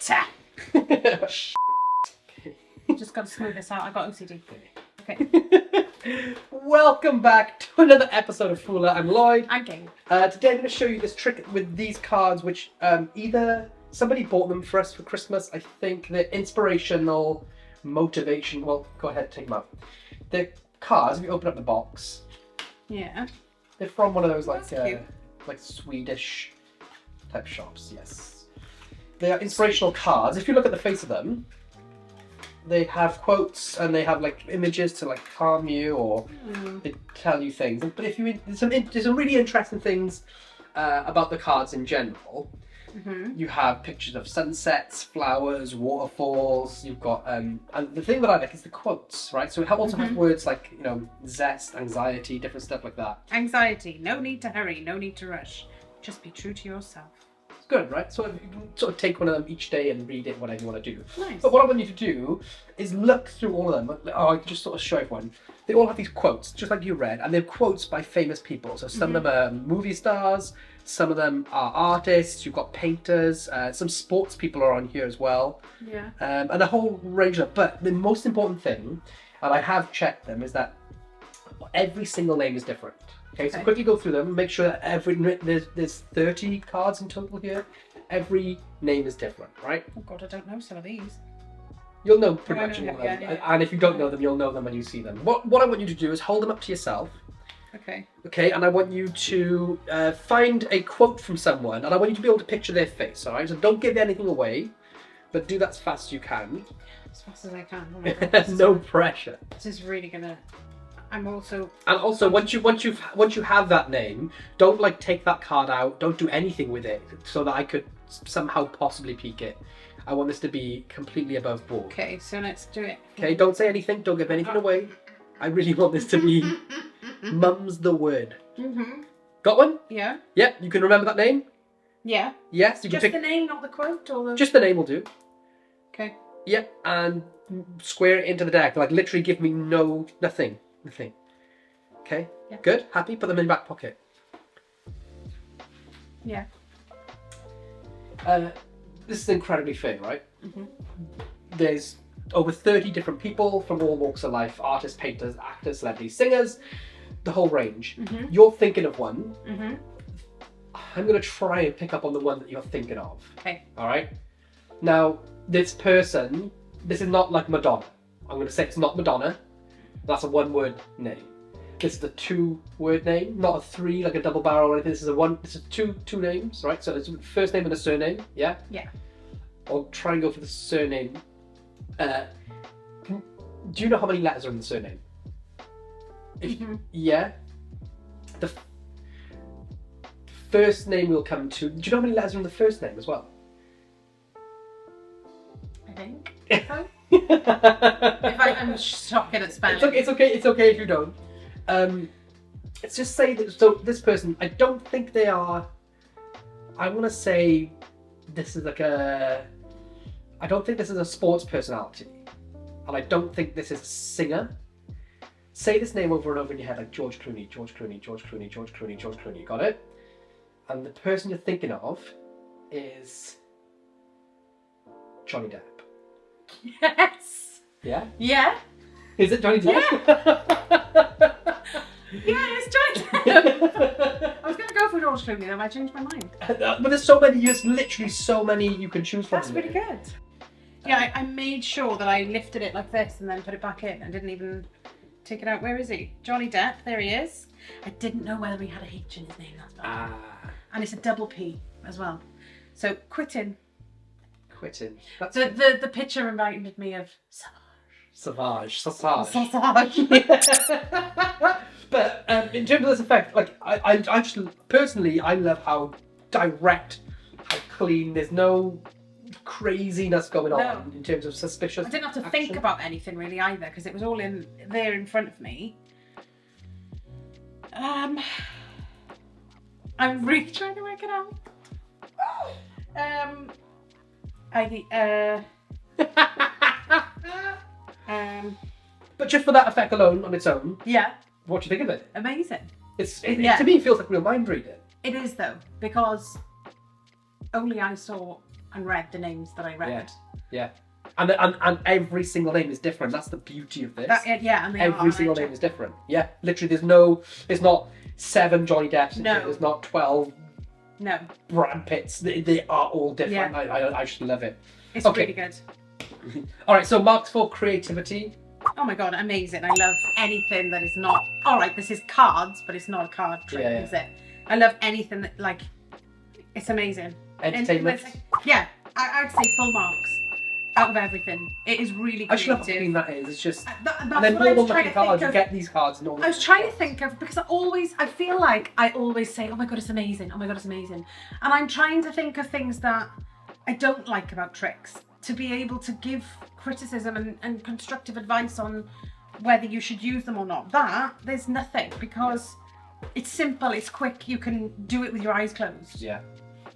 Just got to smooth this out. I got OCD. Okay. Welcome back to another episode of Fooler. I'm Lloyd. I'm Kate. Today I'm going to show you this trick with these cards, which either somebody bought them for us for Christmas. I think they're inspirational, motivation. Well, go ahead, take them out. They're cards. If you open up the box, Yeah. they're from one of those That's cute. like Swedish type shops. Yes, they are inspirational cards. If you look at the face of them, they have quotes and they have like images to like calm you or they tell you things. But if you there's some really interesting things about the cards in general. Mm-hmm. You have pictures of sunsets, flowers, waterfalls. You've got and the thing that I like is the quotes, right? So it also has words like zest, anxiety, different stuff like that. Anxiety. No need to hurry. No need to rush. Just be true to yourself. It's good, right? So you can sort of take one of them each day and read it, whatever you want to do. Nice. But what I want you to do is look through all of them. I can just sort of show everyone. They all have these quotes, just like you read, and they're quotes by famous people. So some of them are movie stars, some of them are artists, you've got painters, some sports people are on here as well. Yeah. And a whole range of, but the most important thing, and I have checked them, is that every single name is different. Okay, so quickly go through them and make sure that there's 30 cards in total here. Every name is different, right? Oh God, I don't know some of these. You'll know pretty I much know, all of them. yeah. And if you don't know them, you'll know them when you see them. What I want you to do is hold them up to yourself. Okay. Okay, and I want you to find a quote from someone, and I want you to be able to picture their face, all right? So don't give anything away, but do that as fast as you can. As fast as I can. Oh my God, No pressure. This is really gonna. I'm also. And also, once you have that name, don't like take that card out. Don't do anything with it, so that I could somehow possibly peek it. I want this to be completely above board. Okay, so let's do it. Okay, don't say anything. Don't give anything away. I really want this to be Mum's the word. Mm-hmm. Got one? Yeah. Yeah, you can remember that name? Yeah. Yes, you can Just pick. the name, not the quote, or the. Just the name will do. Okay. Yep, and square it into the deck. Like literally, give me nothing. Okay. Yeah. Good. Happy. Put them in your back pocket. Yeah. This is incredibly fair, right? Mm-hmm. There's over 30 different people from all walks of life: artists, painters, actors, celebrities, singers, the whole range. Mm-hmm. You're thinking of one. Mm-hmm. I'm going to try and pick up on the one that you're thinking of. Okay. All right? Now, this person, this is not like Madonna. I'm going to say it's not Madonna. That's a one-word name. This is a two-word name, not a three, like a double barrel or anything. This is two two names, right? So it's a first name and a surname, yeah? Yeah. I'll try and go for the surname. Do you know how many letters are in the surname? Yeah? The first name we'll come to. Do you know how many letters are in the first name as well? I think. If I'm shocking at spelling. It's okay if you don't. Let's just say that, so this person, I don't think they are, I want to say this is I don't think this is a sports personality, and I don't think this is a singer. Say this name over and over in your head, like George Clooney, George Clooney, George Clooney, George Clooney, George Clooney, got it? And the person you're thinking of is Johnny Depp. Yes. Yeah? Yeah. Is it Johnny Depp? Yeah, it's Johnny Depp. I was going to go for George Clooney, then I changed my mind. But there's so many, there's literally so many you can choose from. That's really good. Yeah, I made sure that I lifted it like this and then put it back in. I didn't even take it out. Where is he? Johnny Depp. There he is. I didn't know whether he had a H in his name. That's bad. And it's a double P as well. So quitting. That's The picture reminded me of Savage. But in terms of this effect, like I just personally, I love how direct, how clean. There's no craziness going on in terms of suspicious. I didn't have to action. think about anything really either because it was all in there in front of me. I'm really trying to work it out. But just for that effect alone, on its own, Yeah, what do you think of it? amazing. It to me, it feels like real mind reading. It is though, because only I saw and read the names that I read. Yeah. And every single name is different. That's the beauty of this. Yeah, and every single name is different. Yeah, literally. There's not 7 Johnny Depps. No. There's not 12 No. Brad Pitts. They are all different. Yeah. I just love it. It's really good. All right, so marks for creativity. Oh my god, amazing. I love anything that is not, all right, this is cards, but it's not a card trick, is it? I love anything that, like, it's amazing. Entertainment. Yeah, I'd say full marks out of everything. It is really creative. I should have how clean that is. It's just, that's and then what I more was than trying lucky to cards, think you of. get these cards and all. I was trying to think of, because I feel like I always say, oh my god, it's amazing. Oh my god, it's amazing. And I'm trying to think of things that I don't like about tricks, to be able to give criticism and constructive advice on whether you should use them or not. There's nothing, because it's simple, it's quick, you can do it with your eyes closed. Yeah.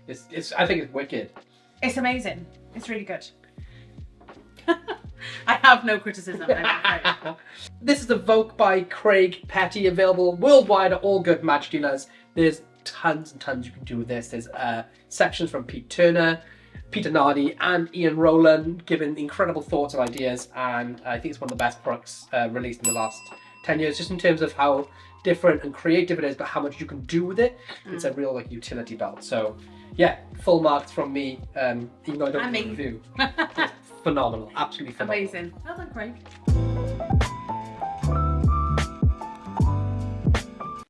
I think it's wicked. It's amazing. It's really good. I have no criticism. This is Evoke by Craig Petty, available worldwide at all good match dealers. There's tons and tons you can do with this. There's sections from Pete Turner, Peter Nardi and Ian Rowland giving incredible thoughts and ideas, and I think it's one of the best products released in the last 10 years, just in terms of how different and creative it is, but how much you can do with it. It's a real like utility belt. So yeah, full marks from me, even though I don't do a review. Phenomenal, absolutely phenomenal. Amazing. Well done, Craig.